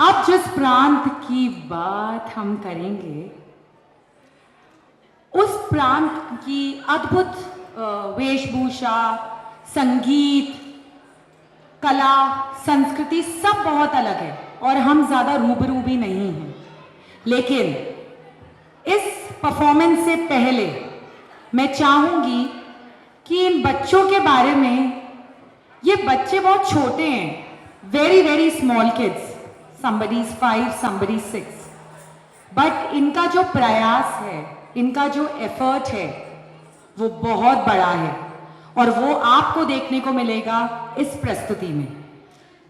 अब जिस प्रांत की बात हम करेंगे, उस प्रांत की अद्भुत वेशभूषा, संगीत, कला, संस्कृति सब बहुत अलग है और हम ज़्यादा रूबरू भी नहीं हैं। लेकिन इस परफॉर्मेंस से पहले मैं चाहूँगी कि इन बच्चों के बारे में, ये बच्चे बहुत छोटे हैं, very very small kids, somebody is 5, somebody is 6, but इनका जो प्रयास है, इनका जो एफर्ट है, वो बहुत बड़ा है और वो आपको देखने को मिलेगा इस प्रस्तुति में।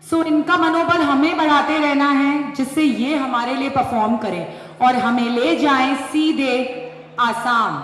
सो इनका मनोबल हमें बढ़ाते रहना है, जिससे ये हमारे लिए परफॉर्म करें और हमें ले जाएं सीधे आसाम।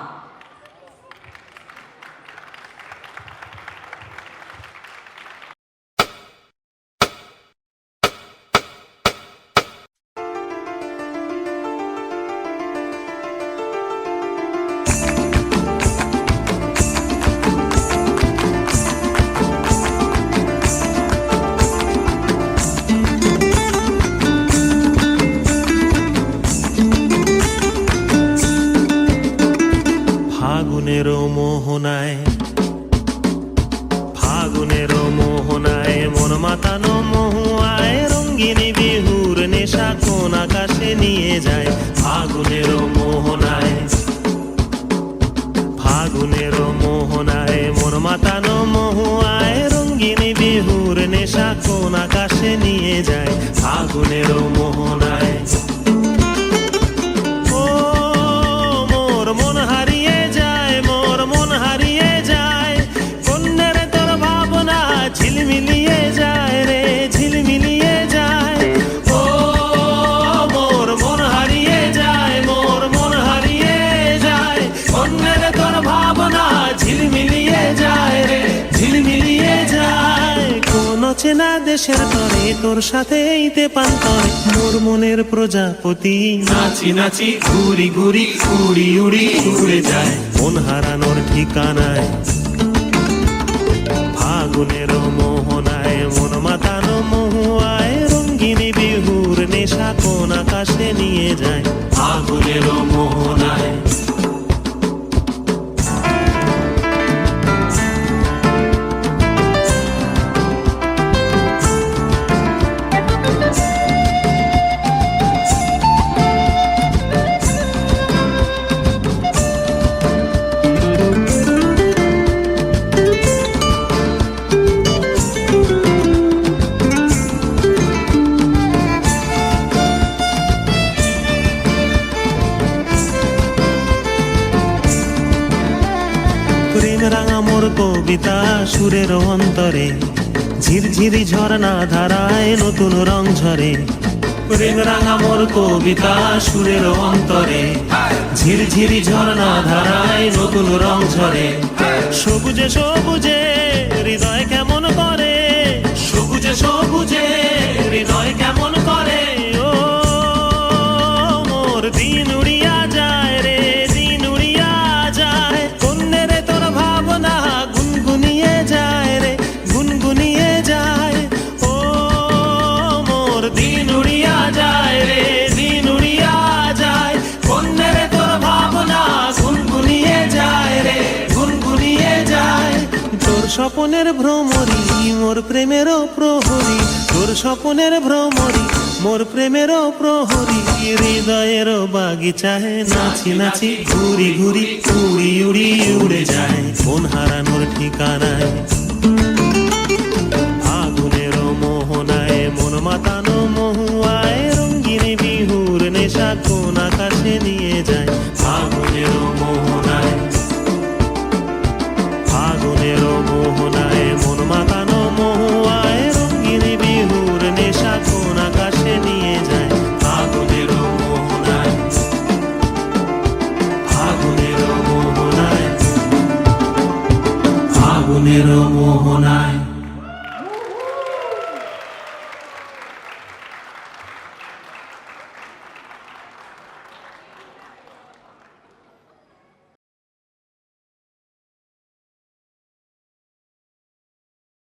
ফাগুনের মোহনায় মন মাতানো মহুয়ায় রঙ্গিনী বিহুর নেশা কোন আকাশে নিয়ে যায়। ফাগুনের মোহনায় মন মাতানো মহুয়ায় রঙ্গিনী বিহুর নেশা কোন আকাশে নিয়ে যায়। ফাগুনের মোহনায় ঝিলমিলিয়ে যায় রে, ঝিলমিলিয়ে যায়। ও মোর মন হারিয়ে যায়, মোর মন হারিয়ে যায়। অন্যের তোর ভাবনা ঝিলমিলিয়ে যায় রে, ঝিলমিলিয়ে যায়। কোন চেনা দেশের তরে তোর সাথে এইতে পান্তরে মোর মনের প্রজাপতি নাচি নাচি ঘুরি ঘুরি উড়ি উড়ি উড়ে যায় মন হারানোর ঠিকানায়। ফাগুনের মোহনায় মন মাতানো মহুয়ায় রঙ্গিনী বিহুর নেশা কোন আকাশে নিয়ে যায়। ফাগুনের মোহনায় রাঙা মোর কবিতা সুরের অন্তরে ঝিরঝিরি ঝর্ণা ধারায় নতুন রং ঝরে। প্রেম রাঙা মোর কবিতা সুরের অন্তরে ঝিরঝিরি ঝর্ণা ধারায় নতুন রং ঝরে। সবুজে সবুজে হৃদয় কেমন করে, সবুজে সবুজে হৃদয় কেমন করে। ও মোর দিন উড়িয়া যায় রে, দিন উড়িয়া যায়। কন্যের তোর ভাবনা গুনগুনিয়ে যায় রে, গুনগুনিয়ে যায়। ও মোর দিন উড়িয়া যায় রে, দিন উড়িয়া যায়। কন্যের তোর ভাবনা গুনগুনিয়ে যায় রে, গুনগুনিয়ে যায়। তোর স্বপনের ভ্রমরি মোর প্রেমেরও প্রহরী, তোর স্বপনের ভ্রমরি মোর প্রেমেরও প্রহরী। হৃদয়ের বাগিচায় নাচি নাচি ঘুরি ঘুরি উড়ি উড়ি উড়ে যায় মন হারানোর ঠিকানায়। ফাগুনের মোহনায় মন মাতানো মহুয়ায় রঙ্গিনী বিহুর নেশা কোন আকাশে নিয়ে যায়। ফাগুনের মোহনায় ফাগুনের মোহনায় মন মাতানো মহুয়ায় রঙ্গিনী বিহুর নেশা কোন আকাশে নিয়ে যায়। ফাগুনের মোহনায় ফাগুনের মোহনায় ফাগুনের মোহনায়।